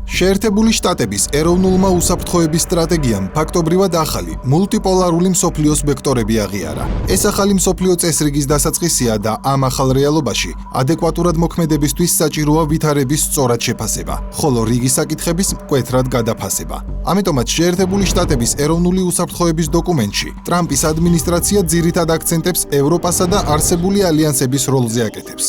შეერთებული შტატების ეროვნულმა უსაფრთხოების სტრატეგიამ ფაქტობრივად ახალი, მულტიპოლარული მსოფლიოს ვექტორები აღიარა. ეს ახალი მსოფლიო წესრიგის დასაწყისია და ამ ახალ რეალობაში ადეკვატურად მოქმედებისთვის საჭიროა ვითარების სწორად შეფასება, ხოლო რიგი საკითხების მკვეთრად გადაფასება. ამიტომაც შეერთებული შტატების ეროვნული უსაფრთხოების დოკუმენტში ტრამპის ადმინისტრაცია ძირითად აქცენტებს ევროპასა და არსებული ალიანსების როლზე აკეთებს.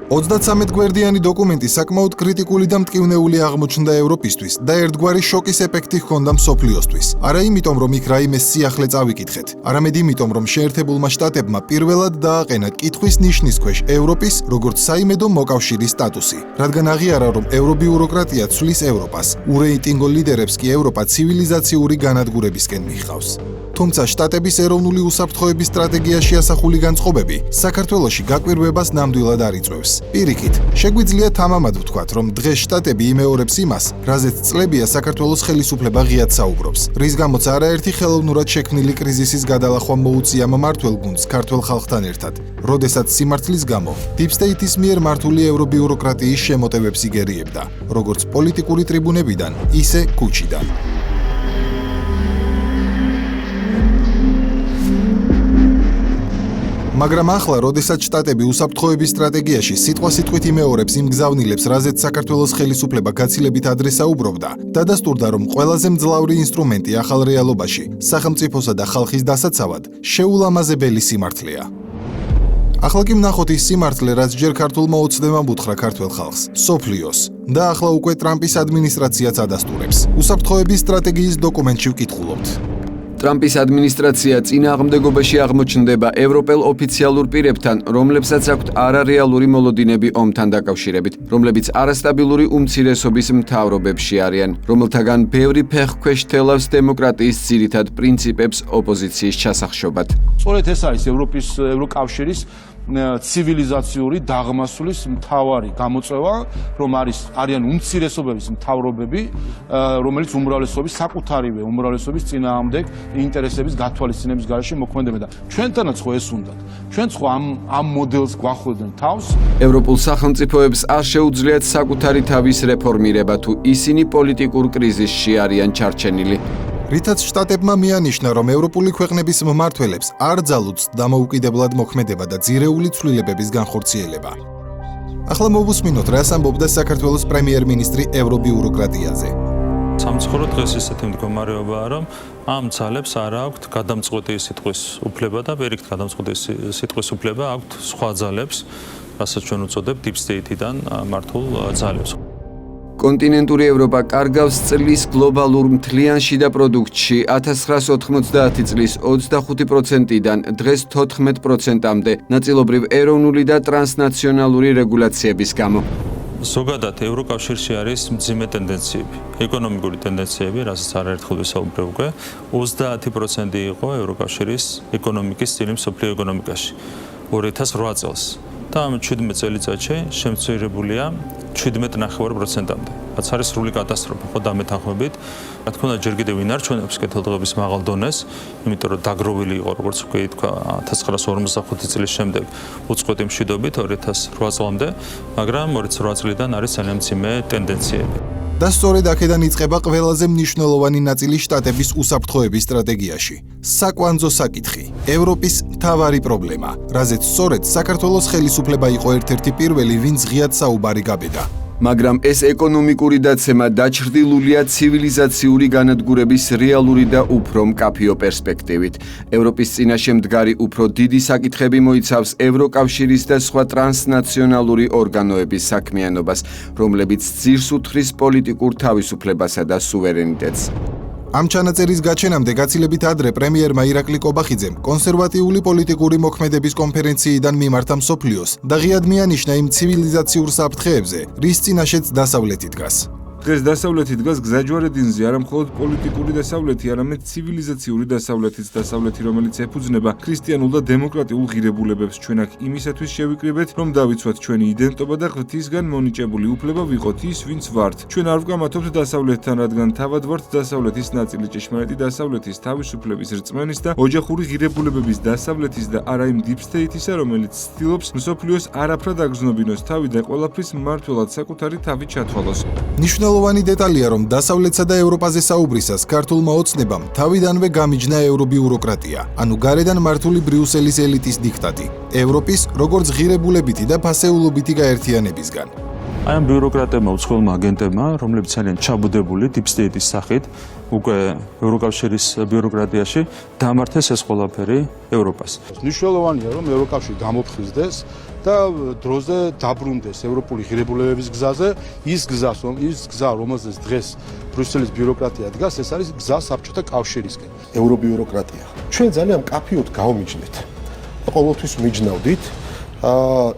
33 გვერდიანი დოკუმენტი საკმაოდ კრიტიკული და მტკივნეული აღმოჩნდა ევროპისთვის და ერთგვარი შოკის ეფექტი ჰქონდა მსოფლიოსთვის. არა იმიტომ, რომ იქ რაიმე სიახლე წავიკითხეთ, არამედ იმიტომ, რომ შეერთებულმა შტატებმა პირველად დააყენა კითხვის ნიშნის ქვეშ ევროპის, როგორც საიმედო მოკავშირის სტატუსი, რადგან აღიარა, რომ ევრობიუროკრატია ცვლის ევროპას, ურეიტინგო ლიდერებს კი ევროპა ცივილიზაციური განადგურებისკენ მიჰყავს. თუმცა შტატების ეროვნული უსაფრთხოების სტრატეგიაში ასახული განწყობები საქართველოში გაკვირვებას ნამდვილად არ იწვევს. პირიქით, შეგვიძლია თამამად ვთქვათ, რომ დღეს შტატები იმეორებს იმას, რაზეც წლებია საქართველოს ხელისუფლება ღიად საუბრობს, რის გამოც არაერთი ხელოვნურად შექმნილი კრიზისის გადალახვა მოუწია მმართველ გუნდს ქართველ ხალხთან ერთად, როდესაც სიმართლის გამო Deep State-ის მიერ მართული ევრობიუროკრატიის შემოტევებს იგერიებდა, როგორც პოლიტიკური ტრიბუნებიდან, ისე ქუჩიდან. მაგრამ ახლა, როდესაც შტატები უსაფრთხოების სტრატეგიაში სიტყვასიტყვით იმეორებს იმ გზავნილებს, რაზეც საქართველოს ხელისუფლება გაცილებით ადრე საუბრობდა, დადასტურდა, რომ ყველაზე მძლავრი ინსტრუმენტი ახალ რეალობაში, სახელმწიფოსა და ხალხის დასაცავად, შეულამაზებელი სიმართლეა. ახლა კი ვნახოთ ის სიმართლე, რაც ჯერ ქართულმა ოცნებამ უთხრა ქართველ ხალხს, მსოფლიოს, და ახლა უკვე ტრამპის ადმინისტრაციაც ადასტურებს. უსაფრთხოების სტრატეგიის დოკუმენტში ვკითხულობთ. ტრამპის ადმინისტრაცია წინააღმდეგობაში აღმოჩნდება ევროპელ ოფიციალურ პირებთან, რომლებსაც აქვთ არარეალური მოლოდინები ომთან დაკავშირებით, რომლებიც არასტაბილური უმცირესობის მთავრობებში არიან, რომელთაგან ბევრი ფეხქვეშ თელავს დემოკრატიის ძირითად პრინციპებს ოპოზიციის ჩასახშობად. სწორედ ეს არის ევროკავშირის ცივილიზაციური დაღმასვლის მთავარი გამოწვევა, რომ არიან უმცირესობების მთავრობები, რომელიც უმრავლესობის საკუთარივე უმრავლესობის წინააღმდეგ ინტერესების გათვალისწინების გარეშე მოქმედებენ და ჩვენთანაც ხო ეს უნდათ. ჩვენც ხო ამ მოდელს გვახველდნენ თავს. ევროპულ სახელმწიფოებს არ შეუძლიათ საკუთარი თავის რეფორმირება, თუ ისინი პოლიტიკურ კრიზისში არიან ჩარჩენილი. რითაც შტატებმა მიანიშნა, რომ ევროპული ქვეყნების მმართველებს არ ძალუძს დამოუკიდებლად მოქმედება და ძირეული ცვლილებების განხორციელება. ახლა მოვუსმინოთ, რას ამბობდა საქართველოს პრემიერ-მინისტრი ევრობიუროკრატიაზე. სამწუხაროდ დღეს ისეთი მდგომარეობაა, რომ ამ ძალებს არ აქვთ გადამწყვეტი სიტყვის უფლება და პირიქით გადამწყვეტი სიტყვის უფლება აქვთ სხვა ძალებს, რასაც ჩვენ უწოდებთ Deep State-დან მართულ ძალებს. კონტინენტური ევროპა კარგავს წლის გლობალურ მთლიან შიდა პროდუქტში 1990 წლის 25%-დან დღეს 14%-მდე, ნაწილობრივ ეროვნული და ტრანსნაციონალური რეგულაციების გამო. ზოგადად ევროკავშირში არის მძიმე ტენდენციები, ეკონომიკური ტენდენციები, რასაც არაერთხელ ვისაუბრე უკვე, 30% იყო ევროკავშირის ეკონომიკის წილი მსოფლიო ეკონომიკაში 2008 წელს. და ამ 17 წელიწადში შემცირებულია 17.9%-მდე. რაც არის სრული კატასტროფა, ხო დამეთანხმებით. რა თქმა უნდა, ჯერ კიდევ ვინ არჩვენებს კეთილდღეობის მაღალ დონეს, იმიტომ რომ დაგროვილი იყო, როგორც თქვა 1955 წლის შემდეგ უწყვეტი მშვიდობით 2008 წლამდე, მაგრამ 2008 წლიდან არის ძალიან მძიმე ტენდენციები. და სწორედ აქედან იწყება ყველაზე მნიშვნელოვანი ნაწილი შტატების უსაფრთხოების სტრატეგიაში. საკვანძო საკითხი, ევროპის მთავარი პრობლემა, რაზეც სწორედ საქართველოს ხელისუფლება იყო ერთ-ერთი პირველი, ვინც ღიად საუბარი გაბედა. მაგრამ ეს ეკონომიკური დაცემა დაჩრდილულია ცივილიზაციური განადგურების რეალური და უფრო მკაფიო პერსპექტივით. ევროპის წინაშე მდგარი უფრო დიდი საკითხები მოიცავს ევროკავშირის და სხვა ტრანსნაციონალური ორგანოების საქმიანობას, რომლებიც ძირს უთხრის პოლიტიკურ თავისუფლებასა და სუვერენიტეტს. ამ ჩანაწერის გაჩენამდე გაცილებით ადრე პრემიერმა ირაკლი კობახიძემ კონსერვატიული პოლიტიკური მოქმედების კონფერენციიდან მიმართა მსოფლიოს და ღიად მიანიშნა იმ ცივილიზაციურ საფრთხეებზე, რის წინაშეც დასავლეთი დგას. დღეს დასავლეთი დგას გზაჯვარედინზე, არა მხოლოდ პოლიტიკური დასავლეთი, არამედ ცივილიზაციური დასავლეთიც, დასავლეთი, რომელიც ეფუძნება ქრისტიანულ და დემოკრატიულ ღირებულებებს. ჩვენ აქ იმისათვის შევიკრიბეთ, რომ დავიცვათ ჩვენი იდენტობა და ღვთისგან მონიჭებული უფლება ვიყოთ ის, ვინც ვართ. ჩვენ არ ვკამათობთ დასავლეთთან, რადგან თავად ვართ დასავლეთის ნაწილი, ჭეშმარიტი დასავლეთის, თავისუფლების, რწმენის და ოჯახური ღირებულებების დასავლეთის და არა იმ Deep State-ისა, რომელიც ცდილობს მსოფლიოს არაფრად აგზნობინოს თავი და ყველაფრის მმართველად საკუთარი თავი ჩათვალოს. მნიშვნელოვანი დეტალია, რომ დასავლეთსა და ევროპაზე საუბრისას ქართულმა ოცნებამ თავიდანვე გამიჯნა ევრობიუროკრატია, ანუ გარედან მართული ბრიუსელის ელიტის დიქტატი, ევროპის როგორც ღირებულებითი და ფასეულობითი გაერთიანებისგან. აი ამ ბიუროკრატებმა, უცხოელმა აგენტებმა, რომლებიც ძალიან ჩაბუდებული deep state-ის სახით, უკვე ევროკავშირის ბიუროკრატიაში დამართეს ეს ყველაფერი ევროპას. მნიშვნელოვანია, რომ ევროკავშირი გამოფხიზდეს და დროზე დაბრუნდეს ევროპული ღირებულებების გზაზე, ის გზა, რომელზეც დღეს ბრიუსელის ბიუროკრატია დგას, ეს არის გზა საბჭოთა კავშირისკენ. ევრობიუროკრატია. ჩვენ ძალიან კაფეოდ გავმიჯნეთ. ყოველთვის მიჯნავდით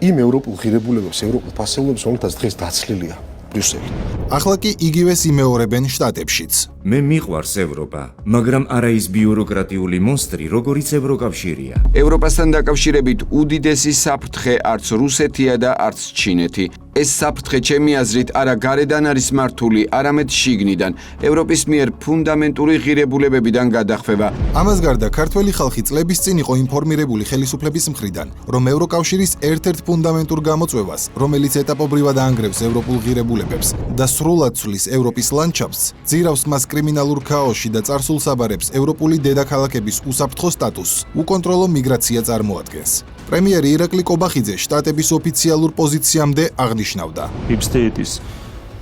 იმ ევროპულ ღირებულებებს, ევროპულ ფასეულობებს, რომელთაც დღეს დაცლილია ბრიუსელი. ახლა კი იგივეს იმეორებენ შტატებშიც. მე მიყვარს ევროპა, მაგრამ არა ის ბიუროკრატიული მონსტრი, როგორიც ევროკავშირია. ევროპასთან დაკავშირებით უდიდესი საფრთხე არც რუსეთია და არც ჩინეთი. ეს საფრთხე ჩემი აზრით არა გარედან არის მართული, არამედ შიგნიდან, ევროპის მიერ ფუნდამენტური ღირებულებებიდან გადახვევა. ამას გარდა ქართველი ხალხი წლების წინ იყო ინფორმირებული ხელისუფლების მხრიდან, რომ ევროკავშირის ერთ-ერთ ფუნდამენტურ გამოწვევას, რომელიც ეტაპობრივად აანგრევს ევროპულ ღირებულებებს და სრულად ცვლის ევროპის ლანდშაფტს, ძირავს მას კრიმინალურ ქაოსში და წარსულს აბარებს ევროპული დედაქალაქების უსაფრთხო სტატუსს, უკონტროლო მიგრაცია წარმოადგენს. პრემიერი ირაკლი კობახიძე შტატების ოფიციალურ პოზიციამდე აღნიშნავდა. Deep state-ის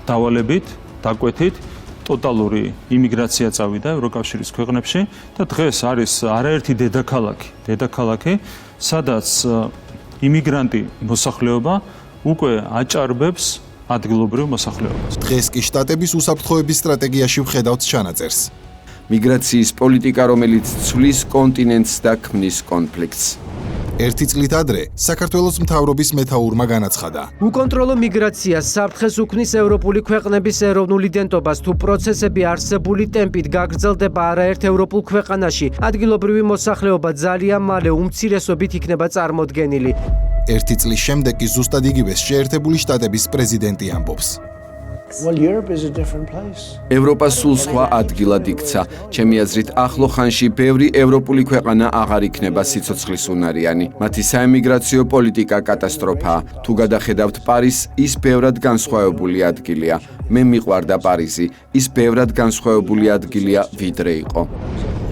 დავალებით, დაკვეთით ტოტალური იმიგრაცია წავიდა ევროკავშირის ქვეყნებში და დღეს არის არაერთი დედაქალაქი, სადაც იმიგრანტი მოსახლეობა უკვე აჭარბებს ადგილობრივ მოსახლეობას. დღეს კი შტატების უსაფრთხოების სტრატეგიაში ვხედავთ ჩანაწერს. მიგრაციის პოლიტიკა, რომელიც ცვლის კონტინენტს და ქმნის კონფლიქტს. ერთი წლით ადრე საქართველოს მთავრობის მეთაურმა განაცხადა. უკონტროლო მიგრაციას საფრთხეს უქმნის ევროპული ქვეყნების ეროვნულ იდენტობას, თუ პროცესები არსებული ტემპით გაგრძელდება არაერთ ევროპულ ქვეყანაში, ადგილობრივი მოსახლეობა ძალიან მალე უმცირესობით იქნება წარმოდგენილი. ერთი წლის შემდეგ კი ზუსტად იგივეს შეერთებული შტატების პრეზიდენტი ამბობს. ევროპა სულ სხვა ადგილად იქცა. ჩემი აზრით, ახლო ხანში ბევრი ევროპული ქვეყანა აღარ იქნება სიცოცხლისუნარიანი. მათი საემიგრაციო პოლიტიკა კატასტროფაა. თუ გადახედავთ პარიზს, ის ბევრად განსხვავებული ადგილია. მე მიყვარდა პარიზი. ის ბევრად განსხვავებული ადგილია, ვიდრე იყო.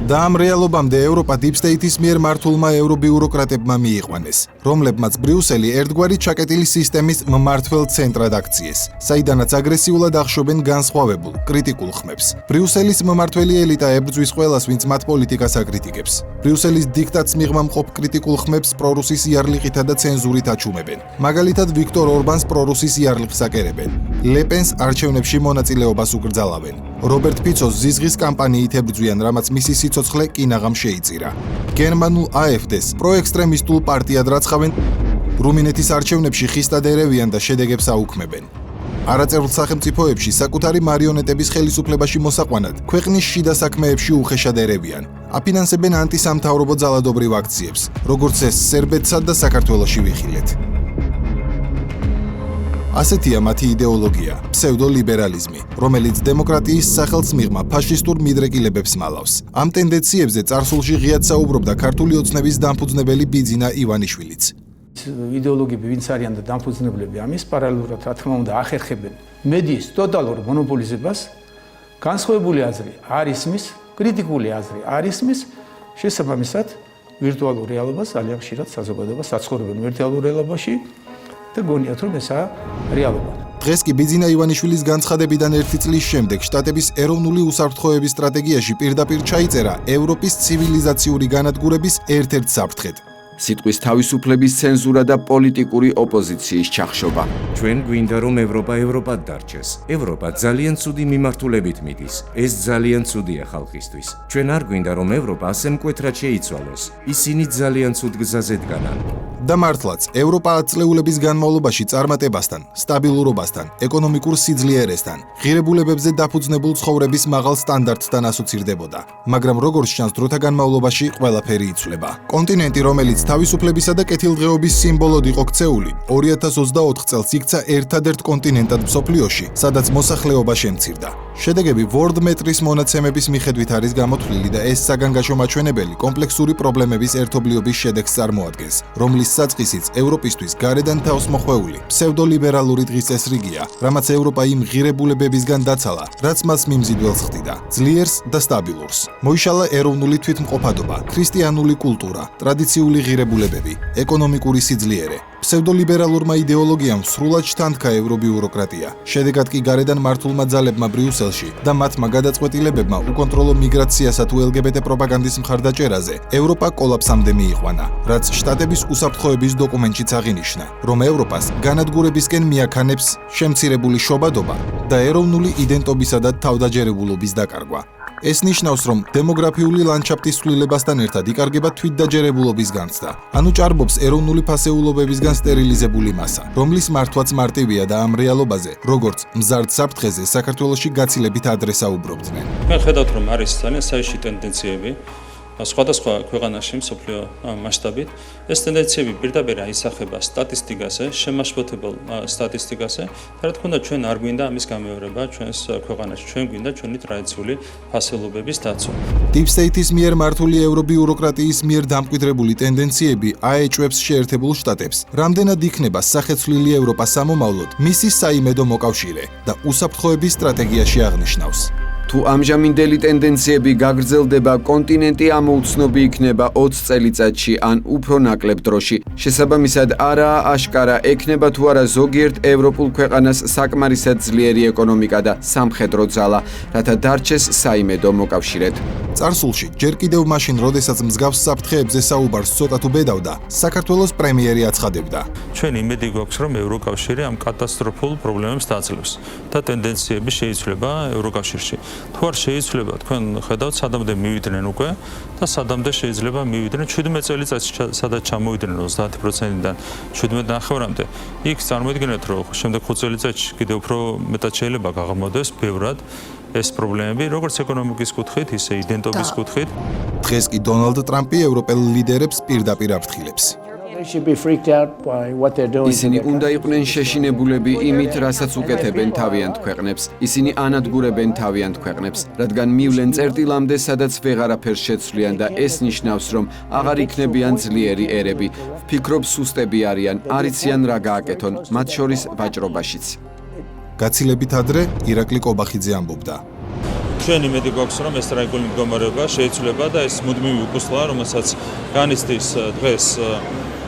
და ამ რეალობამდე ევროპა deep state-ის მიერ მართულმა ევრობიუროკრატებმა მიიყვანეს, რომლებმაც ბრიუსელი ერთგვარი ჩაკეტილი სისტემის მმართველ ცენტრად აქციეს, საიდანაც აგრესიულად ახშობენ განსხვავებულ, კრიტიკულ ხმებს. ბრიუსელის მმართველი ელიტა ებრძვის ყველას, ვინც მათ პოლიტიკას აკრიტიკებს. ბრიუსელის დიქტატს მიღმა მყოფ კრიტიკულ ხმებს პრორუსის იარლიყითა და ცენზურით აჩუმებენ. მაგალითად, ვიქტორ ორბანს პრორუსის იარლიყს აკერებენ. ლეპენს არჩევნებში მონაწილეობას უკრძალავენ. რობერტ ფიცოს ზიზღის კამპანიით ებრძვიან, რამაც მისი სიცოცხლე კინაღამ შეიწირა. გერმანულ AfD-ს პროექსტრემისტულ პარტიად რაცხავენ, რუმინეთის არჩევნებში ხისტად ერევიან და შედეგებს აუქმებენ. არაწევრ სახელმწიფოებში საკუთარი მარიონეტების ხელისუფლებაში მოსაყვანად ქვეყნის შიდა საქმეებში უხეშად ერევიან. აფინანსებენ ანტისამთავრობო ძალადობრივ აქციებს, როგორც ეს სერბეთსა და საქართველოში ვიხილეთ. ასეთია მათი იდეოლოგია, ფსევდოლიბერალიზმი, რომელიც დემოკრატიის სახელს მიღმა ფაშისტურ მიდრეკილებებს მალავს. ამ ტენდენციებზე წარსულში ღიად საუბრობდა ქართული ოცნების დამფუძნებელი ბიძინა ივანიშვილიც. იდეოლოგები ვინც არიან და დამფუძნებლები ამის პარალელურად რა თქმა უნდა ახერხებენ მედიის ტოტალურ მონოპოლიზებას, განსხვავებული აზრი არ ისმის, კრიტიკული აზრი არ ისმის, შესაბამისად ვირტუალურ რეალობას ძალიან ხშირად საზოგადოებას აცხოვრებენ ვირტუალურ რეალობაში და გონიათ რომ ესაა რეალობა. დღეს კი ბიძინა ივანიშვილის განცხადებიდან ერთი წლის შემდეგ შტატების ეროვნული უსაფრთხოების სტრატეგიაში პირდაპირ ჩაიწერა ევროპის ცივილიზაციური განადგურების ერთ-ერთ საფრთხედ. სიტყვის თავისუფლების ცენზურა და პოლიტიკური ოპოზიციის ჩახშობა. ჩვენ გვინდა რომ ევროპად დარჩეს. ევროპა ძალიან ცუდი მიმართულებით მიდის. ეს ძალიან ცუდია ხალხისთვის. ჩვენ არ გვინდა რომ ევროპა ასე მკვეთრად შეიცვალოს. ისინი ძალიან ცუდ გზაზე დგანან. და მართლაც, ევროპა ათწლეულების განმავლობაში წარმატებასთან, სტაბილურობასთან, ეკონომიკურ სიძლიერესთან, ღირებულებებზე დაფუძნებულ ცხოვრების მაღალ სტანდარტთან ასოცირდებოდა. მაგრამ როგორც ჩანს, დროთა განმავლობაში ყველაფერი იცვლება. კონტინენტი, რომელიც თავისუფლებისა და კეთილდღეობის სიმბოლოდ იყო ქცეული, 2024 წელს იქცა ერთადერთ კონტინენტად მსოფლიოში, სადაც მოსახლეობა შემცირდა. შედეგები World Metris მონაცემების მიხედვით არის გამოთვლილი და ეს საგანგაშო მაჩვენებელი კომპლექსური პრობლემების ერთობლიობის შედეგს წარმოადგენს, რომლის საწყისიც ევროპისთვის გარედან თავს მოხვეული ფსევდოლიბერალური დღის წესრიგია, რამაც ევროპა იმ ღირებულებებისგან დაცალა, რაც მას მიმზიდველს ხდიდა, ძლიერს და სტაბილურს. მოიშალა ეროვნული თვითმყოფადობა, ქრისტიანული კულტურა, ტრადიციული ღირებულებები, ეკონომიკური სიძლიერე. ფსევდოლიბერალურმა იდეოლოგიამ სრულად შთანთქა ევრობიუროკრატია. შედეგად კი გარედან მართულმა ძალებმა ბრიუსელში და მათმა გადაწყვეტილებებმა უკონტროლო მიგრაციასა თუ LGBT პროპაგანდის მხარდაჭერაზე ევროპა კოლაფსამდე მიიყვანა, რაც შტატების უსაფრთხოების დოკუმენტშიც აღინიშნა, რომ ევროპას განადგურებისკენ მიაქანებს შემცირებული შობადობა და ეროვნული იდენტობისა და თავდაჯერებულობის დაკარგვა. ეს ნიშნავს, რომ დემოგრაფიული ლანდშაფტის ცვლილებასთან ერთად იკარგება თვითდაჯერებულობის განცდა, ანუ ჭარბობს ეროვნული ფასეულობებისგან სტერილიზებული მასა, რომლის მართვაც მარტივია და ამ რეალობაზე, როგორც მზარდ საფრთხეზე საქართველოში გაცილებით ადრე საუბრობდნენ. მე ხედავთ, რომ არის ძალიან საიში ტენდენციები სხვადასხვა ქვეყანაში მსოფლიო მასშტაბით. ეს ტენდენციები პირდაპირ აისახება სტატისტიკაზე, შემაშფოთებელ სტატისტიკაზე, და რა თქმა უნდა, ჩვენ არ გვინდა ამის გამეორება ჩვენს ქვეყანაში. ჩვენ გვინდა ჩვენი ტრადიციული ფასეულობების დაცვა. Deep State-ის მიერ მართული ევრობიუროკრატიის მიერ დამკვიდრებული ტენდენციები აეჭვებს შეერთებულ შტატებს, რამდენად იქნება სახეცვლილი ევროპა სამომავლოდ მისი საიმედო მოკავშირე და უსაფრთხოების სტრატეგიაში აღნიშნავს. თუ ამჟამინდელი ტენდენციები გაგრძელდება, კონტინენტი ამოუცნობი იქნება 20 წელიწადში ან უფრო ნაკლებ დროში. შესაბამისად, არაა აშკარა, ექნება თუ არა ზოგიერთ ევროპულ ქვეყანას საკმარისად ძლიერი ეკონომიკა და სამხედრო ძალა, რათა დარჩეს საიმედო მოკავშირედ. წარსულში, ჯერ კიდევ მაშინ, როდესაც მსგავს საფრთხეებზე საუბარს ცოტა თუ ბედავდა, საქართველოს პრემიერი აცხადებდა. ჩვენ იმედი გვაქვს, რომ ევროკავშირი ამ კატასტროფულ პრობლემებს დაძლევს და ტენდენციები შეიცვლება ევროკავშირში. თუ არ შეიცვლება, თქვენ ხედავთ, სადამდე მივიდნენ უკვე და სადამდე შეიძლება მივიდნენ 17 წელიწადში, სადაც ჩამოვიდნენ 30%-დან 17.5-მდე. იქ წარმოიდგინეთ, რომ შემდეგ 5 წელიწადში კიდევ უფრო მეტად შეიძლება გაღრმავდეს ბევრად ეს პრობლემები, როგორც ეკონომიკის კუთხით, ისე იდენტობის კუთხით. დღეს კი დონალდ ტრამპი ევროპელ ლიდერებს პირდაპირ აფრთხილებს. ისინი უნდა იყვნენ შეშინებულები იმით, რასაც უკეთებენ თავიანთ ქვეყნებს. ისინი ანადგურებენ თავიანთ ქვეყნებს, რადგან მივლენ წერტილამდე, სადაც ვეღარაფერს შეცვლიან და ეს ნიშნავს, რომ აღარ იქნებიან ძლიერი ერები. ვფიქრობ, სუსტები არიან, არ იციან რა გააკეთონ, მათ შორის ვაჭრობაშიც. გაცილებით ადრე ირაკლი კობახიძე ამბობდა. ჩვენ იმედი გვაქვს, რომ ეს ტრაგიკული მდგომარეობა შეიცვლება და ეს მუდმივი უკუსლაა, რომელსაც განიცდის დღეს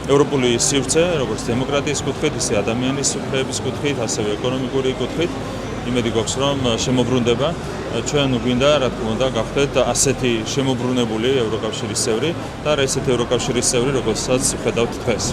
ევროპული სივრცე, როგორც დემოკრატიის კუთხით, ისე ადამიანის უფლებების კუთხით, ასევე ეკონომიკური კუთხით. იმედი გვაქვს, რომ შემოbrunდება. ჩვენ გვინდა, რა თქმა უნდა, გახდეთ ასეთი შემოbrunებული ევროკავშირის წევრი და ესეთი ევროკავშირის წევრი, როგორცაც ხედავთ დღეს.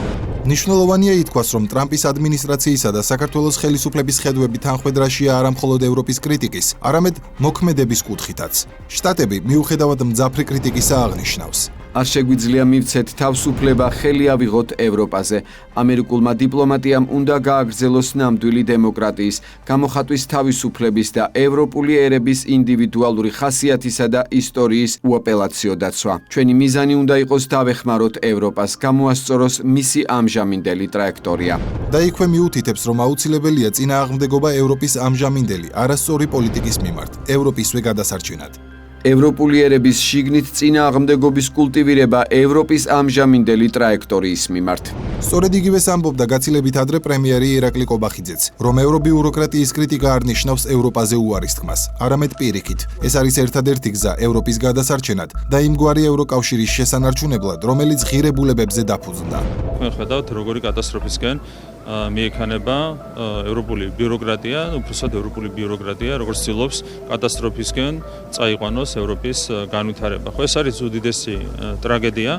მნიშვნელოვანია ითქვას, რომ ტრამპის ადმინისტრაციისა და საქართველოს ხელისუფლების ხედვები თანხმედრაშია არა მხოლოდ ევროპის კრიტიკის, არამედ მოქმედების კუთხითაც. შტატები მიუხედავად მძაფრი კრიტიკისა აღნიშნავს. არ შეგვიძლია მივცეთ თავისუფლება ხელი ავიღოთ ევროპაზე. ამერიკულმა დიპლომატიამ უნდა გააგრძელოს ნამდვილი დემოკრატიის, გამოხატვის თავისუფლების და ევროპული ერების ინდივიდუალური ხასიათისა და ისტორიის უაპელაციო დაცვა. ჩვენი მიზანი უნდა იყოს დავეხმაროთ ევროპას, გამოასწოროს მისი ამჟამინდელი ტრაექტორია. და იქვე მიუთითებს, რომ აუცილებელია წინააღმდეგობა ევროპის ამჟამინდელი არასწორი პოლიტიკის მიმართ, ევროპისვე გადასარჩენად. ევროპული ერების შიგნით წინააღმდეგობის კულტივირება ევროპის ამჟამინდელი ტრაექტორიის მიმართ. სწორედ იგივეს ამბობდა გაცილებით ადრე პრემიერი ირაკლი კობახიძეც, რომ ევრობიუროკრატიის კრიტიკა არ ნიშნავს ევროპაზე უარის თქმას, არამედ პირიქით. ეს არის ერთადერთი გზა ევროპის გადასარჩენად და იმგვარი ევროკავშირის შესანარჩუნებლად, რომელიც ღირებულებებზე დაფუძნდა. თქვენ ხედავთ, როგორი კატასტროფისკენ მიექანება ევროპული ბიუროკრატია, უბრალოდ ევროპული ბიუროკრატია, როგორც ცდილობს კატასტროფისკენ წაიყვანოს ევროპის განვითარება. ხო, ეს არის უდიდესი ტრაგედია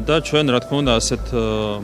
და ჩვენ, რა თქმა უნდა, ასეთ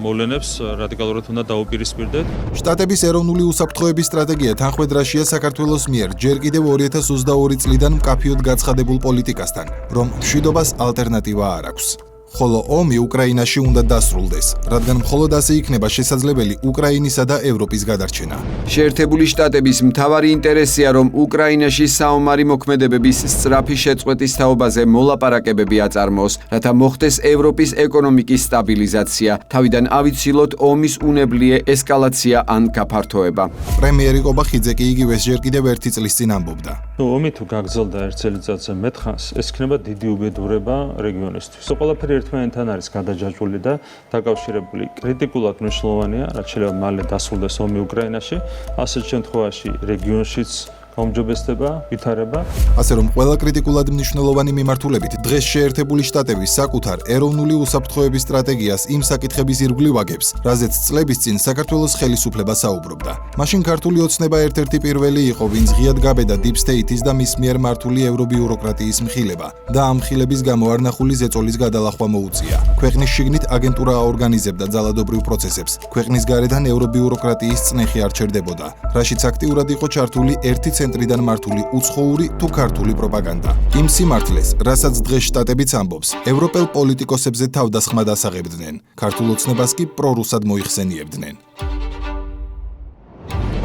მოვლენებს რადიკალურად უნდა დაუპირისპირდეთ. შტატების ეროვნული უსაფრთხოების სტრატეგია თანხმედრაშია საქართველოს მიერ ჯერ კიდევ 2022 წლიდან მკაფიოდ გაცხადებულ პოლიტიკასთან, რომ მშვიდობას ალტერნატივა არ აქვს. ხოლო ომი უკრაინაში უნდა დასრულდეს, რადგან მხოლოდ ასე იქნება შესაძლებელი უკრაინისა და ევროპის გადარჩენა. შეერთებული შტატების მთავარი ინტერესია, რომ უკრაინაში საომარი მოქმედებების სწრაფი შეწყვეტის თაობაზე მოლაპარაკებები აწარმოოს, რათა მოხდეს ევროპის ეკონომიკის სტაბილიზაცია, თავიდან ავიცილოთ ომის უნებლიე ესკალაცია ან გაფართოება. პრემიერი ყობახიძე კი იგივეს ჯერ კიდევ ერთი წლის წინ ამბობდა. ომი თუ გაგრძელდა ერთ წელიწადზე მეტხანს, ეს იქნება დიდი უბედურება რეგიონისთვის. ყველაფერი ერთმანეთთან არის გადაჯაჭვული და დაკავშირებული. კრიტიკულად მნიშვნელოვანია, რაც შეიძლება მალე დასრულდეს ომი უკრაინაში, ასეთ შემთხვევაში რეგიონშიც გაუმჯობესდება, ვითარება. ასე რომ ყველა კრიტიკულად მნიშვნელოვანი მიმართულებით დღეს შეერთებული შტატები საკუთარ ეროვნული უსაფრთხოების სტრატეგიას იმ საკითხების ირგვლივ აგებს, რაზეც წლების წინ საქართველოს ხელისუფლება საუბრობდა. მაშინ ქართული ოცნება ერთ-ერთი პირველი იყო, ვინც ღიად გაბედა Deep State-ის და მის მიერ მართული ევრობიუროკრატიის მხილება და ამ მხილების გამო არნახული ზეწოლის გადალახვა მოუწია. ქვეყნის შიგნით აგენტურა აორგანიზებდა ძალადობრივ პროცესებს. ქვეყნის გარედან ევრობიუროკრატიის წნეხი არ ჩერდებოდა, რაშიც აქტიურად იყო ჩართული ერთი ცენტრიდან მართული უცხოური თუ ქართული პროპაგანდა. იმ სიმართლეს, რასაც დღეს შტატებიც ამბობს, ევროპელ პოლიტიკოსებზე თავდასხმად ასაღებდნენ, ქართულ ოცნებას კი პრორუსად მოიხსენიებდნენ.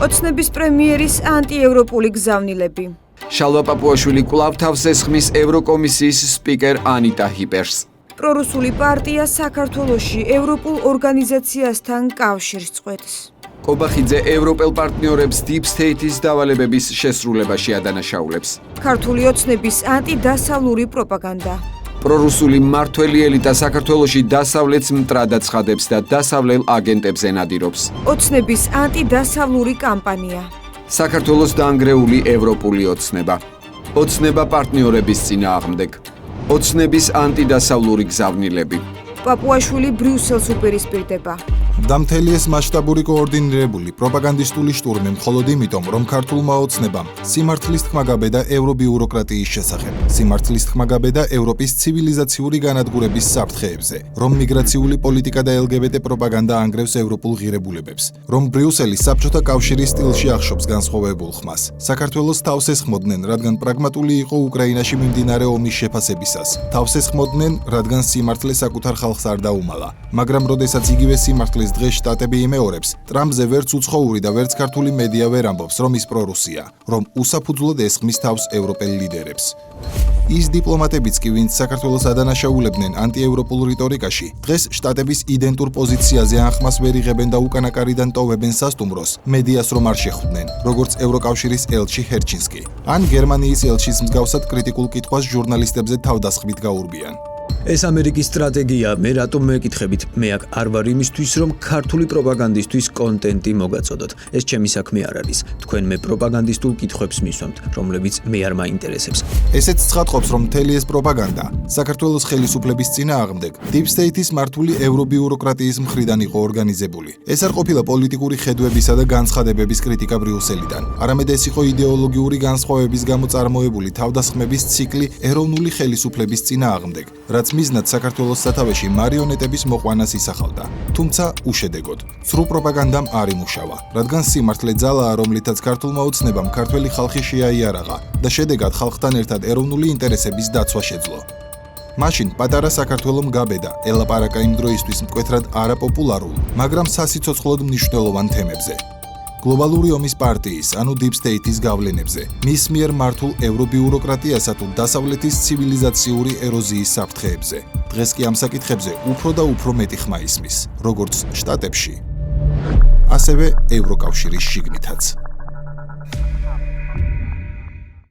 ოცნების პრემიერის ანტიევროპული გზავნილები. შალვა პაპუაშვილი კვლავ თავს ესხმის ევროკომისიის სპიკერ ანიტა ჰიპერს. პრორუსული პარტია საქართველოში ევროპულ ორგანიზაციასთან კავშირს წყვეტს. ყობახიძე ევროპელ პარტნიორებს Deep State-ის დავალებების შესრულებაში ადანაშაულებს. ქართული ოცნების ანტიდასავლური პროპაგანდა. პრორუსული მმართველი ელიტა საქართველოში დასავლეთს მტრად აცხადებს და დასავლელ აგენტებს ენადირობს. ოცნების ანტიდასავლური კამპანია. საქართველოს დაანგრეული ევროპული ოცნება. ოცნება პარტნიორების წინააღმდეგ. ოცნების ანტიდასავლური გზავნილები. პაპუაშვილი ბრიუსელს უპირისპირდება. დამთელიეს მასშტაბური კოორდინირებული პროპაგანდისტული შტურმი მხოლოდ იმიტომ, რომ ქართულმა ოცნებამ სიმართლის თქმა გაბედა ევრობიუროკრატიის შესახებ, სიმართლის თქმა გაბედა ევროპის ცივილიზაციური განადგურების საფრთხეებზე, რომ მიგრაციული პოლიტიკა და LGBT პროპაგანდა ანგრევს ევროპულ ღირებულებებს, რომ ბრიუსელი საბჭოთა კავშირის სტილში ახშობს განსხვავებულ ხმას. საქართველოს თავს ესხმოდნენ, რადგან პრაგმატული იყო უკრაინაში მიმდინარე ომის შეფასებისას. თავს ესხმოდნენ, რადგან სიმართლე საკუთარ ხალხს არ დაუმალა, მაგრამ როდესაც იგივე სიმართლეს დღეს შტატები იმეორებს, ტრამპზე ვერც უცხოური და ვერც ქართული მედია ვერ ამბობს, რომ ის პრორუსია, რომ უსაფუძვლოდ ესხმის თავს ევროპელ ლიდერებს. ის დიპლომატებიც კი, ვინც საქართველოს ადანაშაულებდნენ ანტიევროპულ რიტორიკაში, დღეს შტატების იდენტურ პოზიციაზე ახმას ვერ იღებენ და უკანაკარიდან ტოვებენ სასტუმროს, მედიას რომ არ შეხვდნენ, როგორც ევროკავშირის ელჩი ჰერჩინსკი, ან გერმანიის ელჩის მსგავსად კრიტიკულ კითხვას ჟურნალისტებზე თავდასხმით გაურბიან. ეს ამერიკის სტრატეგია, მე რატომ მეკითხებით, მე აქ არ ვარ იმისთვის, რომ ქართული პროპაგანდისტვის კონტენტი მოგაწოდოთ. ეს ჩემი საქმე არ არის. თქვენ მე პროპაგანდისტულ კითხვებს მისვამთ, რომლებიც მე არ მაინტერესებს. ესეც ცხადყოფს, რომ მთელი ეს პროპაგანდა საქართველოს ხელისუფლების წინააღმდეგ Deep State-ის მართული ევრობიუროკრატიის მხრიდან იყო ორგანიზებული. ეს არ ყოფილა პოლიტიკური ხედვებისა და განცხადებების კრიტიკა ბრიუსელიდან, არამედ ეს იყო იდეოლოგიური განსხვავების გამო წარმოებული თავდასხმების ციკლი ეროვნული ხელისუფლების წინააღმდეგ, რაც მიზნად საქართველოს სათავეში მარიონეტების მოყვანას ისახავდა. თუმცა უშედეგოდ. სრულ პროპაგანდამ არ იმუშავა, რადგან სიმართლე ძალაა, რომლითაც ქართულმა ოცნებამ ქართველი ხალხი შეაიარაღა და შედეგად ხალხთან ერთად ეროვნული ინტერესების დაცვა შეძლო. მაშინ პატარა საქართველომ გაბედა ელაპარაკა იმ დროისთვის მკვეთრად არაპოპულარულ, მაგრამ სასიცოცხლოდ მნიშვნელოვან თემებზე. გლობალური ომის პარტიის, ანუ Deep State-ის გავლენებზე, მის მიერ მართულ ევრობიუროკრატიასა თუ დასავლეთის ცივილიზაციური ეროზიის საფრთხეებზე. დღეს კი ამ საკითხებზე უფრო და უფრო მეტი ხმა ისმის, როგორც შტატებში, ასევე ევროკავშირის შიგნითაც.